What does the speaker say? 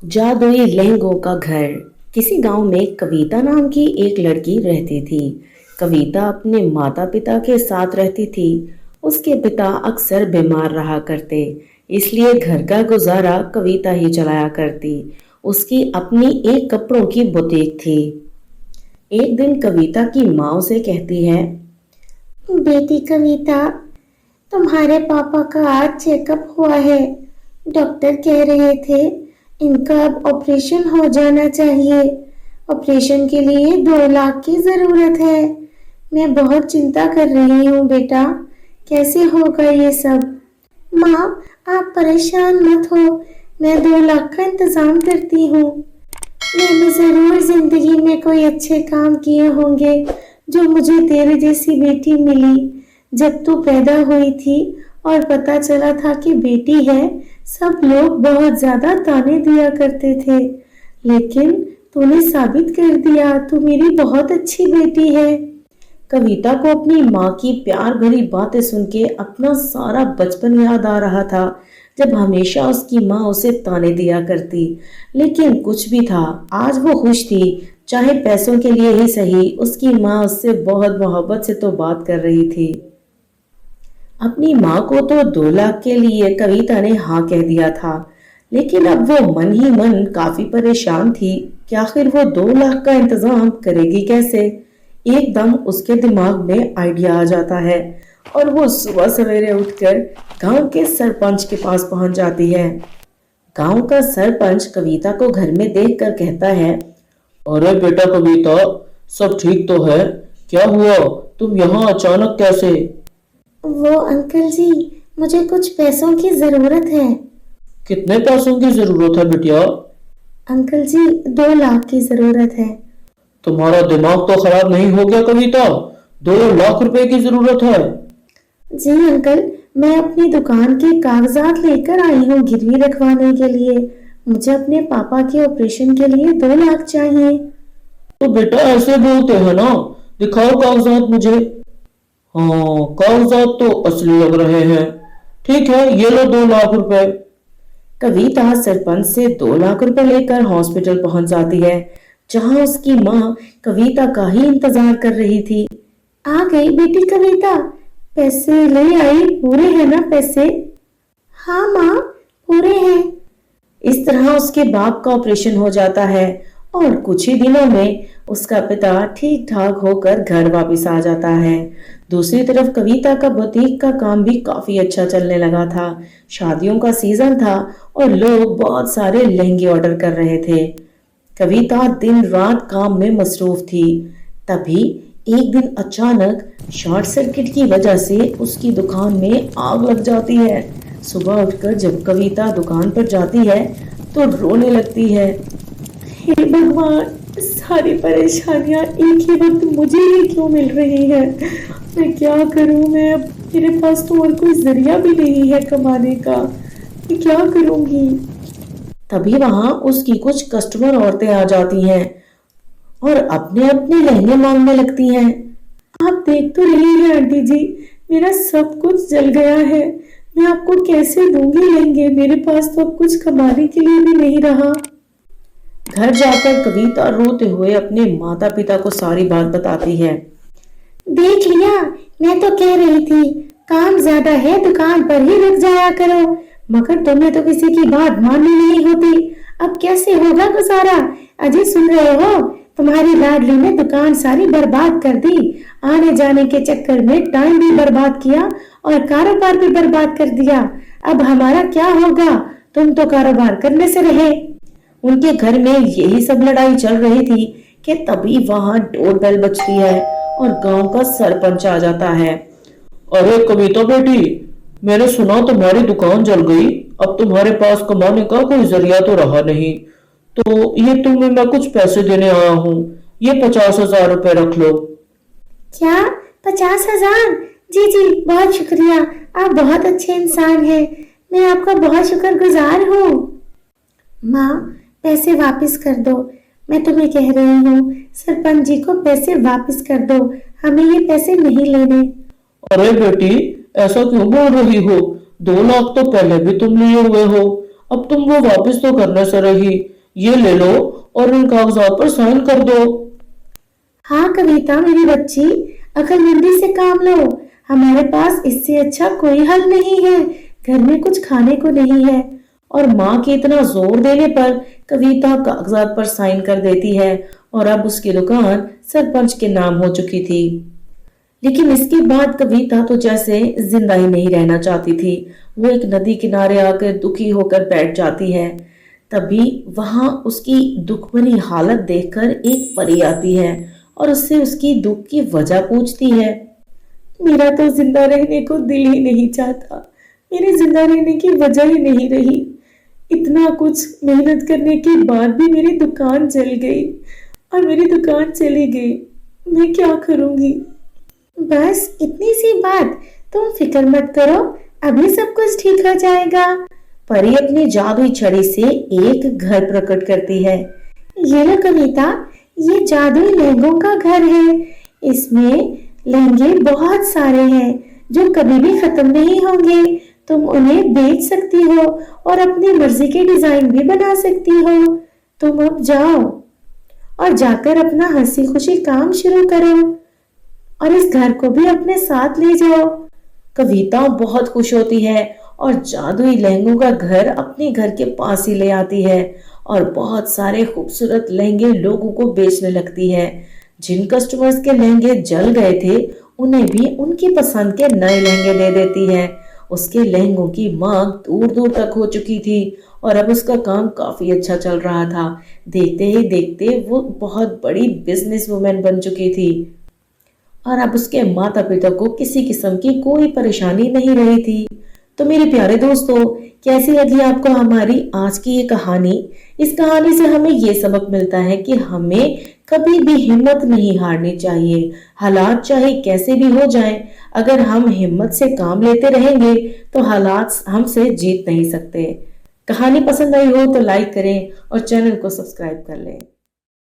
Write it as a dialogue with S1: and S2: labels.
S1: जादुई लहंगों का घर। किसी गांव में कविता नाम की एक लड़की रहती थी। कविता अपने माता पिता के साथ रहती थी। उसके पिता अक्सर बीमार रहा करते, इसलिए घर का गुजारा कविता ही चलाया करती। उसकी अपनी एक कपड़ों की बुटीक थी। एक दिन कविता की माँ उसे कहती है,
S2: बेटी कविता, तुम्हारे पापा का आज चेकअप हुआ है। डॉक्टर कह रहे थे इनका अब ऑपरेशन हो जाना चाहिए। ऑपरेशन के लिए 2 लाख की जरूरत है। मैं बहुत चिंता कर रही हूँ बेटा, कैसे होगा ये सब। माँ, आप परेशान मत हो, मैं 2 लाख का इंतजाम करती हूँ। मैंने जरूर जिंदगी में कोई अच्छे काम किए होंगे जो मुझे तेरे जैसी बेटी मिली। जब तू पैदा हुई थी और पता चला था कि बेटी है, सब लोग बहुत ज्यादा ताने दिया करते थे, लेकिन तूने साबित कर दिया तू मेरी बहुत अच्छी बेटी है।
S1: कविता को अपनी माँ की प्यार भरी बातें सुन के अपना सारा बचपन याद आ रहा था, जब हमेशा उसकी माँ उसे ताने दिया करती। लेकिन कुछ भी था, आज वो खुश थी। चाहे पैसों के लिए ही सही, उसकी माँ उससे बहुत मोहब्बत से तो बात कर रही थी। अपनी माँ को तो 2 लाख के लिए कविता ने हाँ कह दिया था, लेकिन अब वो मन ही मन काफी परेशान थी कि आखिर वो 2 लाख का इंतजाम करेगी कैसे। एकदम उसके दिमाग में आइडिया आ जाता है और वो सुबह सवेरे उठकर गांव के सरपंच के पास पहुंच जाती है। गांव का सरपंच कविता को घर में देखकर कहता है,
S3: अरे बेटा कविता, सब ठीक तो है? क्या हुआ, तुम यहाँ अचानक कैसे?
S2: वो अंकल जी, मुझे कुछ पैसों की जरूरत है।
S3: कितने पैसों की जरूरत है बिटिया?
S2: अंकल जी, 2 लाख की जरूरत है।
S3: तुम्हारा दिमाग तो खराब नहीं हो गया कविता? 2 लाख रुपए की जरूरत है?
S2: जी अंकल, मैं अपनी दुकान के कागजात लेकर आई हूँ गिरवी रखवाने के लिए। मुझे अपने पापा के ऑपरेशन के लिए 2 लाख चाहिए।
S3: तो बेटा ऐसे बोलते हैं ना, दिखाओ कागजात मुझे। हाँ, कागजात तो असली लग रहे हैं। ठीक है, ये लो 2 लाख रुपए।
S1: कविता सरपंच से 2 लाख रुपए लेकर हॉस्पिटल पहुंच जाती है, जहां उसकी माँ कविता का ही इंतजार कर रही थी।
S2: आ गई बेटी कविता, पैसे ले आई? पूरे हैं ना पैसे? हाँ माँ, पूरे हैं।
S1: इस तरह उसके बाप का ऑपरेशन हो जाता है और कुछ ही दिनों में उसका पिता ठीक ठाक होकर घर वापस आ जाता है। दूसरी तरफ कविता का बुटीक का काम भी काफी अच्छा चलने लगा था। शादियों का सीजन था और लोग बहुत सारे लहंगे ऑर्डर कर रहे थे। कविता दिन रात काम में मसरूफ थी। तभी एक दिन अचानक शॉर्ट सर्किट की वजह से उसकी दुकान में आग लग जाती है। सुबह उठकर जब कविता दुकान पर जाती है तो रोने लगती है। हे भगवान, सारी परेशानियां एक ही वक्त मुझे ही क्यों मिल रही है। मैं क्या करूं? मैं अब, मेरे पास तो और कोई जरिया भी नहीं है कमाने का। मैं क्या करूंगी? तभी वहां उसकी कुछ कस्टमर औरतें आ जाती हैं और अपने अपने लहंगे मांगने लगती हैं। आप देख तो रही हैं आंटी जी, मेरा सब कुछ जल गया है। मैं आपको कैसे दूंगी लहंगे? मेरे पास तो अब कुछ कमाने के लिए भी नहीं रहा। घर जाकर कविता रोते हुए अपने माता पिता को सारी बात बताती है।
S2: देख लिया, मैं तो कह रही थी काम ज्यादा है, दुकान पर ही रुक जाया करो, मगर तुम्हें तो किसी की बात माननी नहीं होती। अब कैसे होगा गुजारा? अजय सुन रहे हो? तुम्हारी लाडली ने दुकान सारी बर्बाद कर दी। आने जाने के चक्कर में टाइम भी बर्बाद किया और कारोबार भी बर्बाद कर दिया। अब हमारा क्या होगा? तुम तो कारोबार करने से रहे।
S1: उनके घर में यही सब लड़ाई चल रही थी कि तभी वहां डोरबेल बजती है और गांव का सरपंच आ जाता है।
S3: अरे कविता बेटी, मैंने सुना तुम्हारी दुकान जल गई। अब तुम्हारे पास कमाने का कोई जरिया तो रहा नहीं, तो ये तुम्हें मैं कुछ पैसे देने आया हूँ। ये 50,000 रुपए रख लो।
S2: क्या? 50,000? जी जी, बहुत शुक्रिया। आप बहुत अच्छे इंसान हैं, मैं आपका बहुत शुक्रगुजार हूँ। माँ, पैसे वापस कर दो। मैं तुम्हें कह रही हूँ, सरपंच जी को पैसे वापस कर दो, हमें ये पैसे नहीं लेने।
S3: अरे बेटी, ऐसा क्यों बोल रही हो? 2 लाख तो पहले भी तुम लिए हुए हो। अब तुम वो वापस तो करने से रही। ये ले लो और इन कागजात पर साइन कर दो।
S2: हाँ कविता मेरी बच्ची, अक्लमंदी से काम लो। हमारे पास इससे अच्छा कोई हल नहीं है। घर में कुछ खाने को नहीं है।
S1: और माँ के इतना जोर देने पर कविता कागजात पर साइन कर देती है और अब उसकी दुकान सरपंच के नाम हो चुकी थी। लेकिन इसके बाद कविता तो जैसे जिंदा ही नहीं रहना चाहती थी। वो एक नदी किनारे आकर दुखी होकर बैठ जाती है। तभी वहां उसकी दुख भरी हालत देखकर एक परी आती है और उससे उसकी दुख की वजह पूछती है।
S2: मेरा तो जिंदा रहने को दिल ही नहीं चाहता। मेरे जिंदा रहने की वजह ही नहीं रही। इतना कुछ मेहनत करने के बाद भी मेरी दुकान जल गई और मेरी दुकान चली गई। मैं क्या करूंगी? बस इतनी सी बात, तुम फिक्र मत करो, अभी सब कुछ ठीक हो जाएगा।
S1: परी अपनी जादुई छड़ी से एक घर प्रकट करती है।
S2: ये लो कविता, ये जादुई लहंगों का घर है। इसमें लहंगे बहुत सारे हैं जो कभी भी खत्म नहीं होंगे। तुम उन्हें बेच सकती हो और अपनी मर्जी के डिजाइन भी बना सकती हो। तुम अब जाओ और जाकर अपना हंसी खुशी काम शुरू करो और इस घर को भी अपने साथ ले जाओ।
S1: कविता बहुत खुश होती है और जादुई लहंगों का घर अपने घर के पास ही ले आती है और बहुत सारे खूबसूरत लहंगे लोगों को बेचने लगती है। जिन कस्टमर्स के लहंगे जल गए थे उन्हें भी उनकी पसंद के नए लहंगे दे देती है। उसके लहंगों की मांग दूर दूर तक हो चुकी थी और अब उसका काम काफी अच्छा चल रहा था। देखते ही देखते वो बहुत बड़ी बिजनेस वुमेन बन चुकी थी और अब उसके माता पिता को किसी किस्म की कोई परेशानी नहीं रही थी। तो मेरे प्यारे दोस्तों, कैसी लगी आपको हमारी आज की ये कहानी? इस कहानी से हमें ये सबक मिलता है कि हमें कभी भी हिम्मत नहीं हारनी चाहिए। हालात चाहे कैसे भी हो जाएं, अगर हम हिम्मत से काम लेते रहेंगे तो हालात हमसे जीत नहीं सकते। कहानी पसंद आई हो तो लाइक करें और चैनल को सब्सक्राइब कर लें।